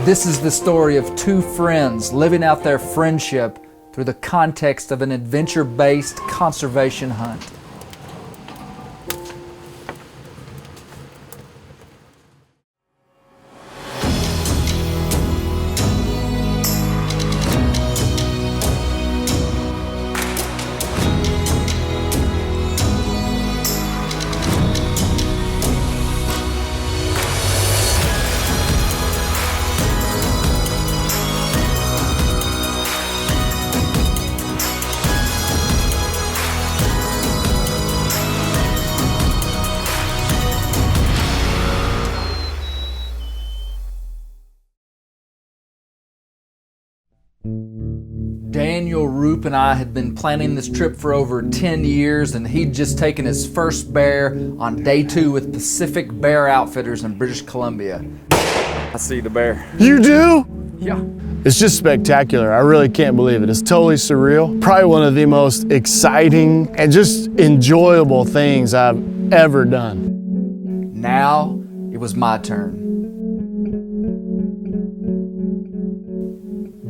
This is the story of two friends living out their friendship through the context of an adventure-based conservation hunt. Daniel, Rupp, and I had been planning this trip for over 10 years, and he'd just taken his first bear on day 2 with Pacific Bear Outfitters in British Columbia. I see the bear. You do? Yeah. It's just spectacular. I really can't believe it. It's totally surreal. Probably one of the most exciting and just enjoyable things I've ever done. Now it was my turn.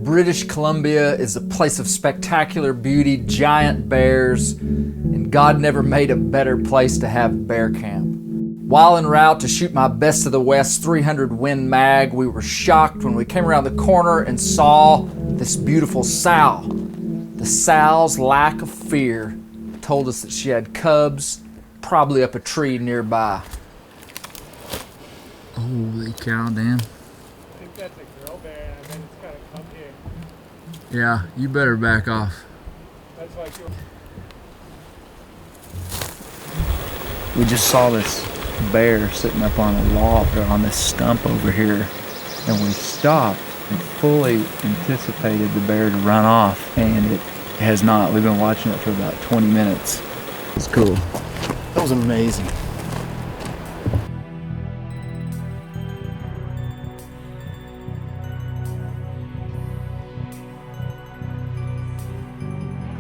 British Columbia is a place of spectacular beauty, giant bears, and God never made a better place to have bear camp. While en route to shoot my Best of the West 300 Win Mag, we were shocked when we came around the corner and saw this beautiful sow. The sow's lack of fear told us that she had cubs, probably up a tree nearby. Holy cow, Dan. I think that's a girl bear, and then it's gotta come here. Yeah, you better back off. That's like you. We just saw this bear sitting up on a log or on this stump over here, and we stopped and fully anticipated the bear to run off, and it has not. We've been watching it for about 20 minutes. It's cool. That was amazing.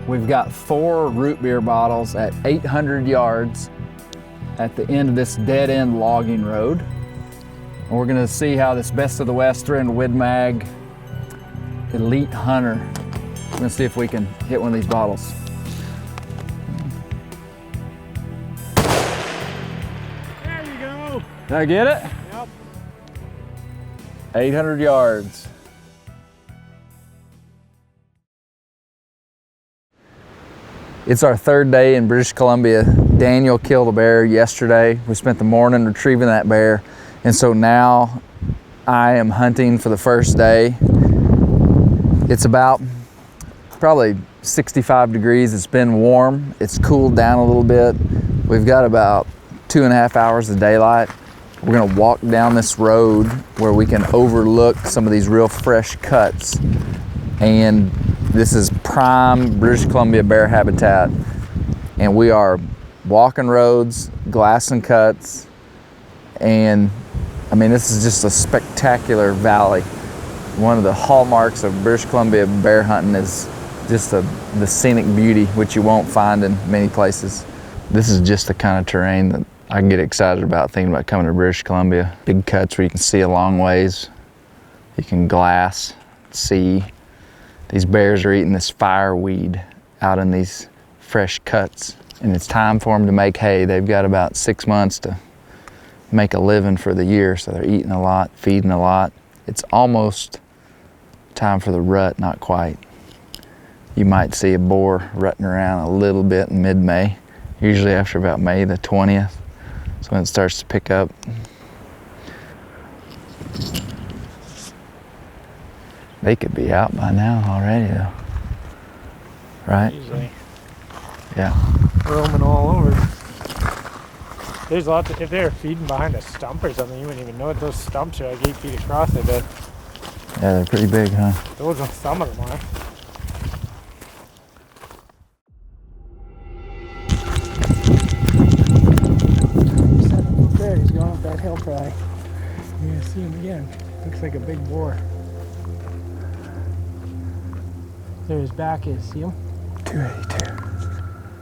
We've got 4 root beer bottles at 800 yards at the end of this dead-end logging road. And we're gonna see how this Best of the West 300 Win Mag Elite Hunter, we're gonna see if we can hit one of these bottles. There you go. Did I get it? Yep. 800 yards. It's our 3rd day in British Columbia. Daniel killed a bear yesterday. We spent the morning retrieving that bear. And so now I am hunting for the first day. It's about probably 65 degrees. It's been warm. It's cooled down a little bit. We've got about 2.5 hours of daylight. We're gonna walk down this road where we can overlook some of these real fresh cuts. And this is prime British Columbia bear habitat, and we are walking roads, glassing cuts, and I mean, this is just a spectacular valley. One of the hallmarks of British Columbia bear hunting is just the scenic beauty, which you won't find in many places. This is just the kind of terrain that I can get excited about thinking about coming to British Columbia. Big cuts where you can see a long ways, you can glass, see. These bears are eating this fireweed out in these fresh cuts, and it's time for them to make hay. They've got about 6 months to make a living for the year, so they're eating a lot, feeding a lot. It's almost time for the rut, not quite. You might see a boar rutting around a little bit in mid-May, usually after about May the 20th. So when it starts to pick up. They could be out by now already though, right? Usually. Yeah. Roaming all over. There's lots of, if they're feeding behind a stump or something, you wouldn't even know it. Those stumps are like 8 feet across, I bet. Yeah, they're pretty big, huh? Those are, some of them are. There, he's going up that hill probably. You're gonna see him again. Looks like a big boar. There his back is, see him? 282.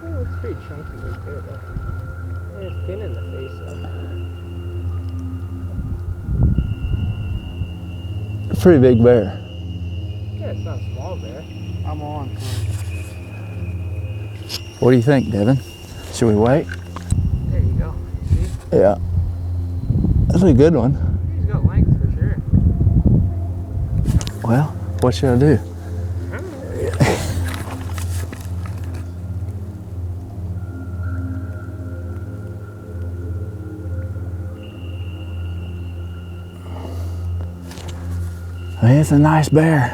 Oh, it's pretty chunky right there though. It's thin in the face though. pretty big bear. Yeah, it's not a small bear. I'm on. What do you think, Devin? Should we wait? There you go. See? Yeah. That's a good one. He's got length for sure. Well, what should I do? I mean, it's a nice bear.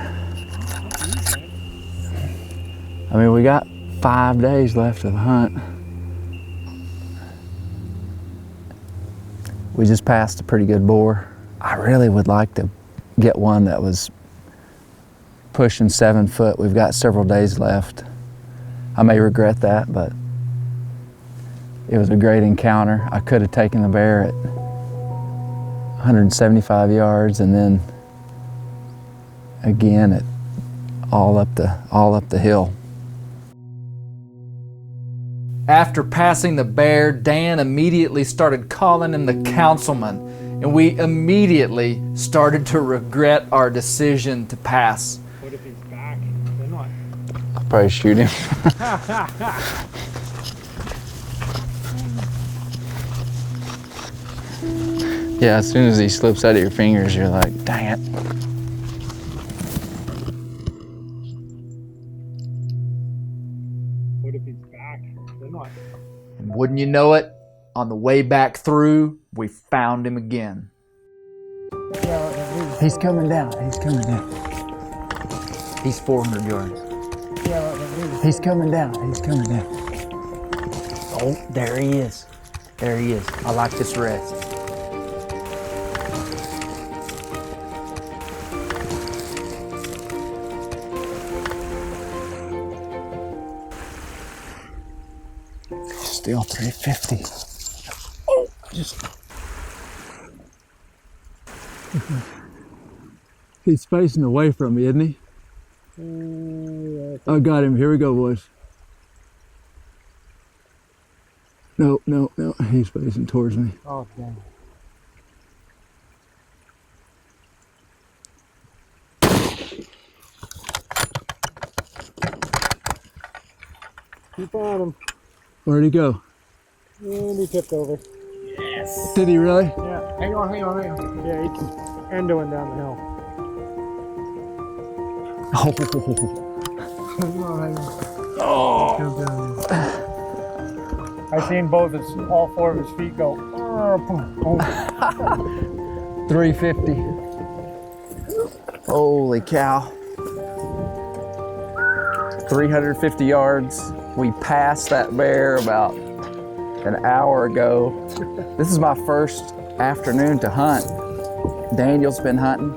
I mean, we got 5 days left of the hunt. We just passed a pretty good boar. I really would like to get one that was pushing 7 foot. We've got several days left. I may regret that, but it was a great encounter. I could have taken the bear at 175 yards and then again at all up the hill. After passing the bear, Dan immediately started calling him the Councilman, and we immediately started to regret our decision to pass. What if he's back? Then what? I'll probably shoot him. Yeah, as soon as he slips out of your fingers, you're like, dang it. What if he's back? Then what? And wouldn't you know it, on the way back through, we found him again. Yeah, He's coming down. He's coming down. He's 400 yards. He's coming down. He's coming down. Oh, there he is. There he is. I like this rest. Still 350. Oh, He's facing away from me, isn't he? I got him. Here we go, boys. No, no, no. He's facing towards me. Oh, dang. Keep on him. Where'd he go? And he tipped over. Yes. Did he really? Yeah. Hang on. Yeah, he's endoing down the hill. Oh. I seen all 4 of his feet go. 350. Holy cow. 350 yards. We passed that bear about an hour ago. This is my first afternoon to hunt. Daniel's been hunting.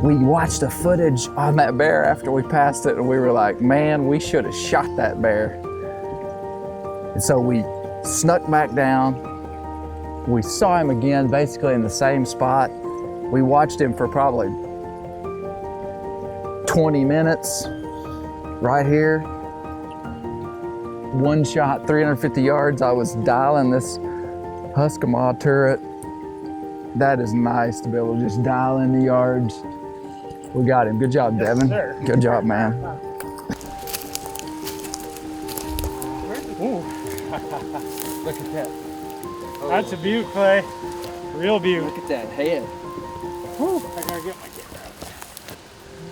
We watched the footage on that bear after we passed it and we were like, man, we should have shot that bear. And so we snuck back down. We saw him again, basically in the same spot. We watched him for probably 20 minutes right here. One shot, 350 yards. I was dialing this Huskamaw turret. That is nice to be able to just dial in the yards. We got him. Good job, Devin. Sir. Good job, man. Ooh. Look at that. That's a beaut, Clay. Real beaut. Look at that head. Whew. I gotta get my camera out.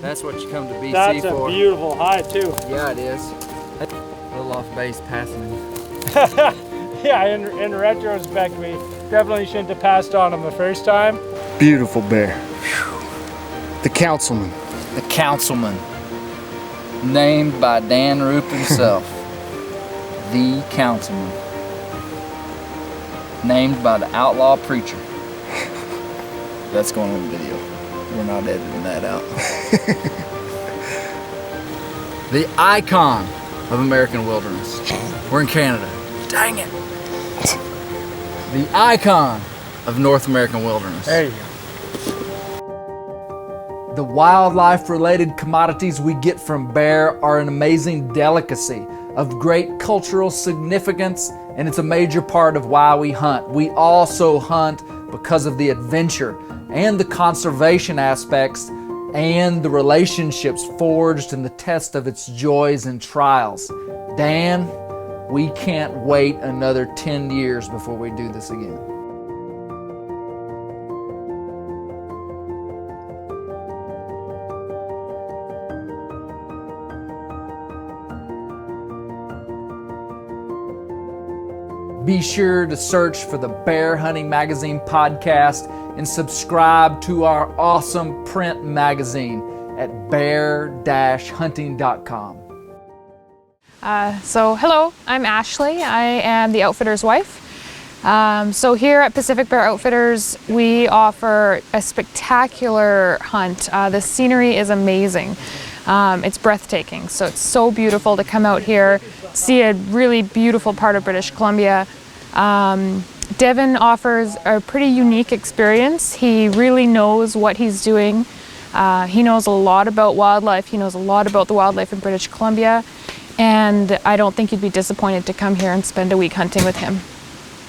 That's what you come to BC That's for. a beautiful high, too. Yeah, it is. A little off base passing him. Yeah, in retrospect, we definitely shouldn't have passed on him the first time. Beautiful bear. The Councilman. The Councilman. Named by Dan Rupp himself. The Councilman. Named by the outlaw preacher. That's going on the video. We're not editing that out. The icon of American wilderness. We're in Canada. Dang it. The icon of North American wilderness. There you go. The wildlife-related commodities we get from bear are an amazing delicacy of great cultural significance, and it's a major part of why we hunt. We also hunt because of the adventure and the conservation aspects and the relationships forged in the test of its joys and trials. Dan, we can't wait another 10 years before we do this again. Be sure to search for the Bear Hunting Magazine podcast and subscribe to our awesome print magazine at bear-hunting.com. So hello, I'm Ashley. I am the outfitter's wife. So here at Pacific Bear Outfitters, we offer a spectacular hunt. The scenery is amazing. It's breathtaking. So it's so beautiful to come out here, see a really beautiful part of British Columbia. Devin offers a pretty unique experience. He really knows what he's doing. He knows a lot about wildlife. He knows a lot about the wildlife in British Columbia. And I don't think you'd be disappointed to come here and spend a week hunting with him.